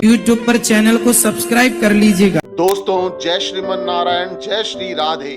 YouTube पर channel को subscribe कर लीजिएगा। दोस्तों जय श्रीमन नारायण, जय श्री राधे।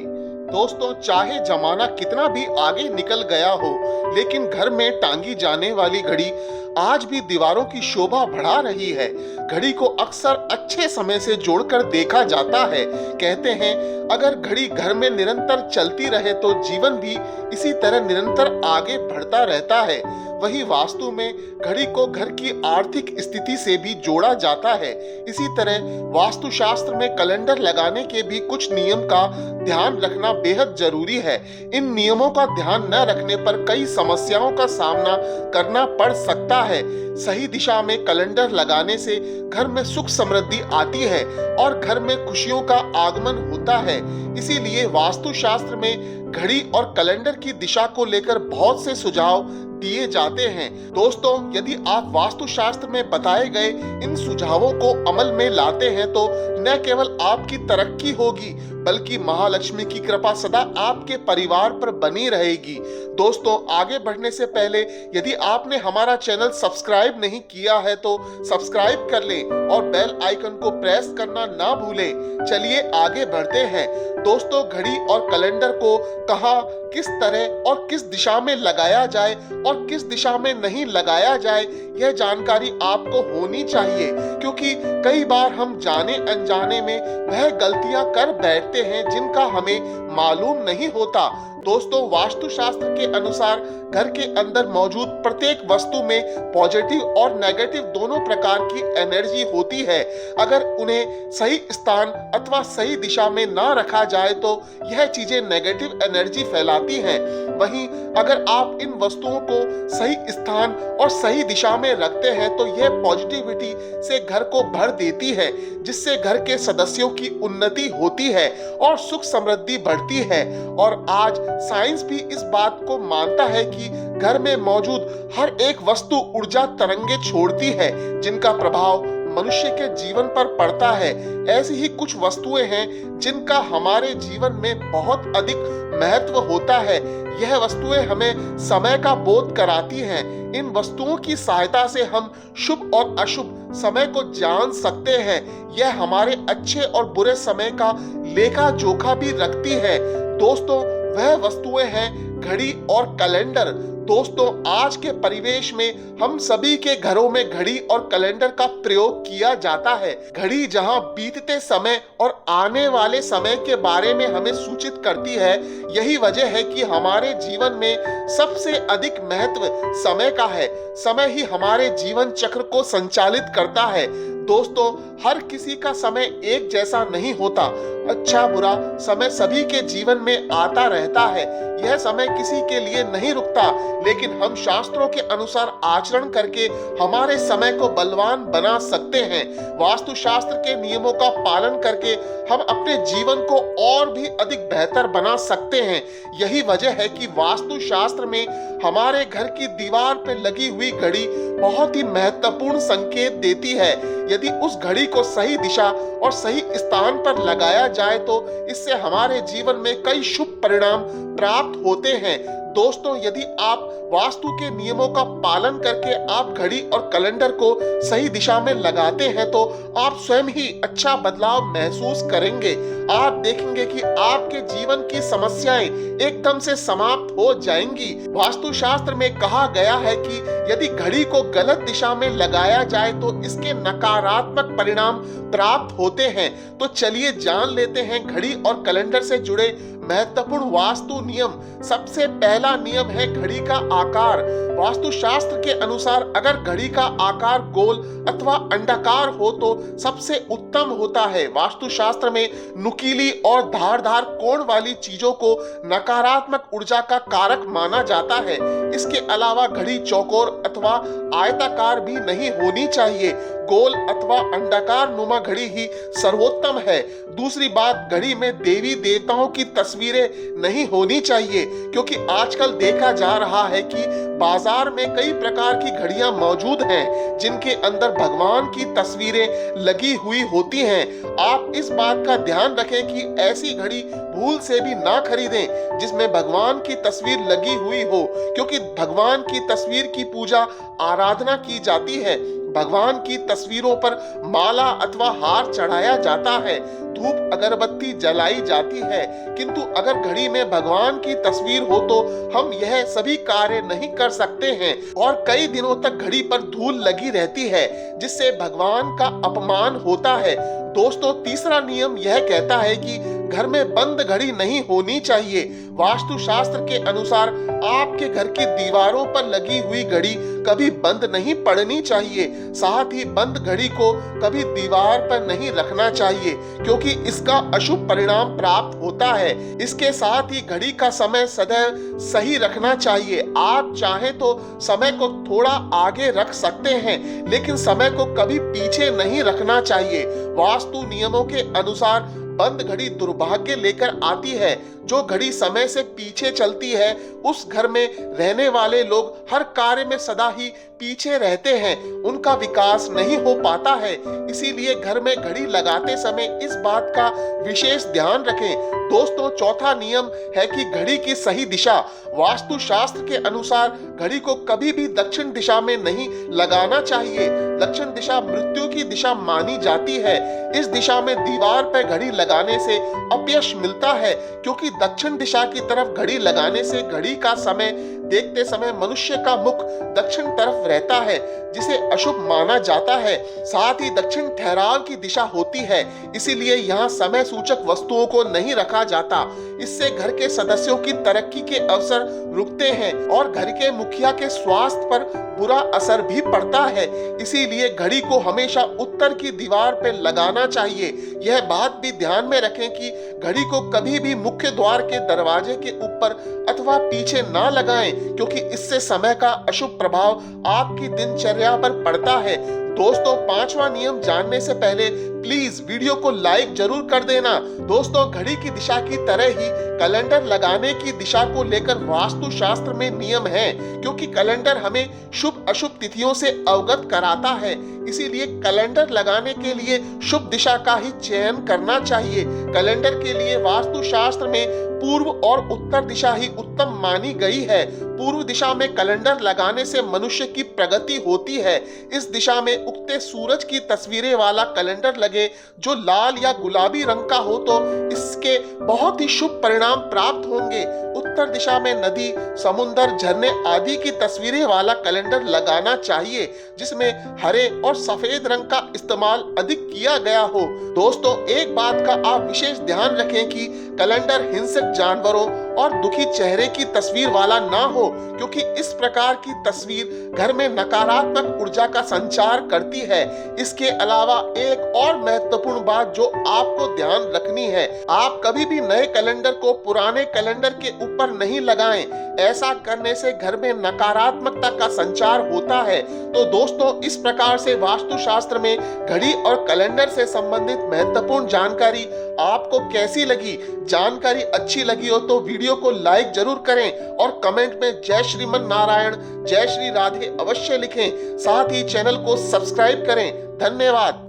दोस्तों चाहे जमाना कितना भी आगे निकल गया हो, लेकिन घर में टांगी जाने वाली घड़ी आज भी दीवारों की शोभा बढ़ा रही है। घड़ी को अक्सर अच्छे समय से जोड़कर देखा जाता है। कहते हैं अगर घड़ी घर में निरंतर चलती रहे तो जीवन भी इसी तरह निरंतर आगे बढ़ता रहता है। वहीं वास्तु में घड़ी को घर की आर्थिक स्थिति से भी जोड़ा जाता है। इसी तरह वास्तुशास्त्र में कैलेंडर लगाने के भी कुछ नियम का ध्यान रखना बेहद जरूरी है। इन नियमों का ध्यान न रखने पर कई समस्याओं का सामना करना पड़ सकता है। सही दिशा में कैलेंडर लगाने से घर में सुख समृद्धि आती है और घर में खुशियों का आगमन होता है। इसीलिए वास्तुशास्त्र में घड़ी और कैलेंडर की दिशा को लेकर बहुत से सुझाव दिए जाते हैं। दोस्तों यदि आप वास्तुशास्त्र में बताए गए इन सुझावों को अमल में लाते हैं तो न केवल आपकी तरक्की होगी बल्कि महालक्ष्मी की कृपा सदा आपके परिवार पर बनी रहेगी। दोस्तों आगे बढ़ने से पहले यदि आपने हमारा चैनल सब्सक्राइब नहीं किया है तो सब्सक्राइब कर लें और बेल आइकन को प्रेस करना ना भूलें। चलिए आगे बढ़ते हैं। दोस्तों घड़ी और कैलेंडर को कहाँ, किस तरह और किस दिशा में लगाया जाए और किस दिशा में नहीं लगाया जाए, यह जानकारी आपको होनी चाहिए, क्योंकि कई बार हम जाने अनजाने में वह गलतियां कर बैठते हैं जिनका हमें मालूम नहीं होता। दोस्तों वास्तुशास्त्र के अनुसार घर के अंदर मौजूद प्रत्येक वस्तु में पॉजिटिव और नेगेटिव दोनों प्रकार की एनर्जी होती है। अगर उन्हें सही स्थान अथवा सही दिशा में ना रखा जाए तो यह चीजें नेगेटिव एनर्जी फैलाती हैं। वहीं अगर आप इन वस्तुओं को सही स्थान और सही दिशा में रखते हैं तो यह पॉजिटिविटी से घर को भर देती है, जिससे घर के सदस्यों की उन्नति होती है और सुख समृद्धि बढ़ती है। और आज साइंस भी इस बात को मानता है कि घर में मौजूद हर एक वस्तु ऊर्जा तरंगे छोड़ती है, जिनका प्रभाव मनुष्य के जीवन पर पड़ता है। ऐसी ही कुछ वस्तुएं हैं जिनका हमारे जीवन में बहुत अधिक महत्व होता है। यह वस्तुएं हमें समय का बोध कराती हैं। इन वस्तुओं की सहायता से हम शुभ और अशुभ समय को जान सकते हैं। यह हमारे अच्छे और बुरे समय का लेखा जोखा भी रखती है। दोस्तों वह वस्तुएं हैं घड़ी और कैलेंडर। दोस्तों आज के परिवेश में हम सभी के घरों में घड़ी और कैलेंडर का प्रयोग किया जाता है। घड़ी जहां बीतते समय और आने वाले समय के बारे में हमें सूचित करती है, यही वजह है कि हमारे जीवन में सबसे अधिक महत्व समय का है। समय ही हमारे जीवन चक्र को संचालित करता है। दोस्तों हर किसी का समय एक जैसा नहीं होता। अच्छा बुरा समय सभी के जीवन में आता रहता है। यह समय किसी के लिए नहीं रुकता, लेकिन हम शास्त्रों के अनुसार आचरण करके हमारे समय को बलवान बना सकते हैं। वास्तुशास्त्र के नियमों का पालन करके हम अपने जीवन को और भी अधिक बेहतर बना सकते हैं। यही वजह है कि वास्तुशास्त्र में हमारे घर की दीवार पर लगी हुई घड़ी बहुत ही महत्वपूर्ण संकेत देती है। यदि उस घड़ी को सही दिशा और सही स्थान पर लगाया जाए तो इससे हमारे जीवन में कई शुभ परिणाम प्राप्त होते हैं। दोस्तों यदि आप वास्तु के नियमों का पालन करके आप घड़ी और कैलेंडर को सही दिशा में लगाते हैं तो आप स्वयं ही अच्छा बदलाव महसूस करेंगे। आप देखेंगे कि आपके जीवन की समस्याएं एकदम से समाप्त हो जाएंगी। वास्तुशास्त्र में कहा गया है कि यदि घड़ी को गलत दिशा में लगाया जाए तो इसके नकारात्मक परिणाम प्राप्त होते हैं। तो चलिए जान लेते हैं घड़ी और कैलेंडर से जुड़े महत्वपूर्ण वास्तु नियम। सबसे पहला नियम है घड़ी का आकार। वास्तुशास्त्र के अनुसार अगर घड़ी का आकार गोल अथवा अंडाकार हो तो सबसे उत्तम होता है। वास्तुशास्त्र में नुकीली और धारदार कोण वाली चीजों को नकारात्मक ऊर्जा का कारक माना जाता है। इसके अलावा घड़ी चौकोर अथवा आयताकार भी नहीं होनी चाहिए। गोल अथवा अंडाकार नुमा घड़ी ही सर्वोत्तम है। दूसरी बात, घड़ी में देवी देवताओं की तस्वीरें नहीं होनी चाहिए, क्योंकि आजकल देखा जा रहा है कि बाजार में कई प्रकार की घड़ियां मौजूद हैं जिनके अंदर भगवान की तस्वीरें लगी हुई होती हैं। आप इस बात का ध्यान रखें कि ऐसी घड़ी भूल से भी ना खरीदें जिसमें भगवान की तस्वीर लगी हुई हो, क्योंकि भगवान की तस्वीर की पूजा आराधना की जाती है। भगवान की तस्वीरों पर माला अथवा हार चढ़ाया जाता है, धूप अगरबत्ती जलाई जाती है, किंतु अगर घड़ी में भगवान की तस्वीर हो तो हम यह सभी कार्य नहीं कर सकते हैं और कई दिनों तक घड़ी पर धूल लगी रहती है जिससे भगवान का अपमान होता है। दोस्तों, तीसरा नियम यह कहता है कि घर में बंद घड़ी नहीं होनी चाहिए। वास्तुशास्त्र के अनुसार आपके घर की दीवारों पर लगी हुई घड़ी कभी बंद नहीं पड़नी चाहिए। साथ ही बंद घड़ी को कभी दीवार पर नहीं रखना चाहिए क्योंकि इसका अशुभ परिणाम प्राप्त होता है। इसके साथ ही घड़ी का समय सदैव सही रखना चाहिए। आप चाहें तो समय को थोड़ा आगे रख सकते हैं, लेकिन समय को कभी पीछे नहीं रखना चाहिए। वास्तु नियमों के अनुसार बंद घड़ी दुर्भाग्य लेकर आती है। जो घड़ी समय से पीछे चलती है उस घर में रहने वाले लोग हर कार्य में सदा ही पीछे रहते हैं, उनका विकास नहीं हो पाता है। इसीलिए घर में घड़ी लगाते समय इस बात का विशेष ध्यान रखें। दोस्तों, चौथा नियम है कि घड़ी की सही दिशा। वास्तुशास्त्र के अनुसार घड़ी को कभी भी दक्षिण दिशा में नहीं लगाना चाहिए। दक्षिण दिशा मृत्यु की दिशा मानी जाती है। इस दिशा में दीवार पर घड़ी लगाने से अपयश मिलता है, क्योंकि दक्षिण दिशा की तरफ घड़ी लगाने से घड़ी का समय देखते समय मनुष्य का मुख दक्षिण तरफ रहता है, जिसे अशुभ माना जाता है। साथ ही दक्षिण ठहराव की दिशा होती है, इसीलिए यहाँ समय सूचक वस्तुओं को नहीं रखा जाता। इससे घर के सदस्यों की तरक्की के अवसर रुकते हैं और घर के मुखिया के स्वास्थ्य पर बुरा असर भी पड़ता है। इसीलिए घड़ी को हमेशा उत्तर की दीवार पर लगाना चाहिए। यह बात भी ध्यान में रखें कि घड़ी को कभी भी मुख्य द्वार के दरवाजे के ऊपर अथवा पीछे ना लगाएं, क्योंकि इससे समय का अशुभ प्रभाव आपकी दिनचर्या पर पड़ता है। दोस्तों, पांचवा नियम जानने से पहले प्लीज वीडियो को लाइक जरूर कर देना। दोस्तों, घड़ी की दिशा की तरह ही कैलेंडर लगाने की दिशा को लेकर वास्तुशास्त्र में नियम है, क्योंकि कैलेंडर हमें शुभ अशुभ तिथियों से अवगत कराता है। इसीलिए कैलेंडर लगाने के लिए शुभ दिशा का ही चयन करना चाहिए। कैलेंडर के लिए वास्तुशास्त्र में पूर्व और उत्तर दिशा ही उत्तम मानी गई है। पूर्व दिशा में कैलेंडर लगाने से मनुष्य की प्रगति होती है। इस दिशा में उगते सूरज की तस्वीरें वाला कैलेंडर लगे जो लाल या गुलाबी रंग का हो तो इसके बहुत ही शुभ परिणाम प्राप्त होंगे। उत्तर दिशा में नदी, समुद्र, झरने आदि की तस्वीरें वाला कैलेंडर लगाना चाहिए जिसमें हरे और सफेद रंग का इस्तेमाल अधिक किया गया हो। दोस्तों, एक बात का आप विशेष ध्यान रखें कि कैलेंडर हिंसक जानवरों और दुखी चेहरे की तस्वीर वाला ना हो, क्योंकि इस प्रकार की तस्वीर घर में नकारात्मक ऊर्जा का संचार करती है। इसके अलावा एक और महत्वपूर्ण बात जो आपको ध्यान रखनी है, आप कभी भी नए कैलेंडर को पुराने कैलेंडर के ऊपर नहीं लगाएं। ऐसा करने से घर में नकारात्मकता का संचार होता है। तो दोस्तों, इस प्रकार से वास्तुशास्त्र में घड़ी और कैलेंडर से संबंधित महत्वपूर्ण जानकारी आपको कैसी लगी? जानकारी अच्छी लगी हो तो वीडियो को लाइक जरूर करें और कमेंट में जय श्रीमन नारायण, जय श्री राधे अवश्य लिखें। साथ ही चैनल को सब्सक्राइब करें। धन्यवाद।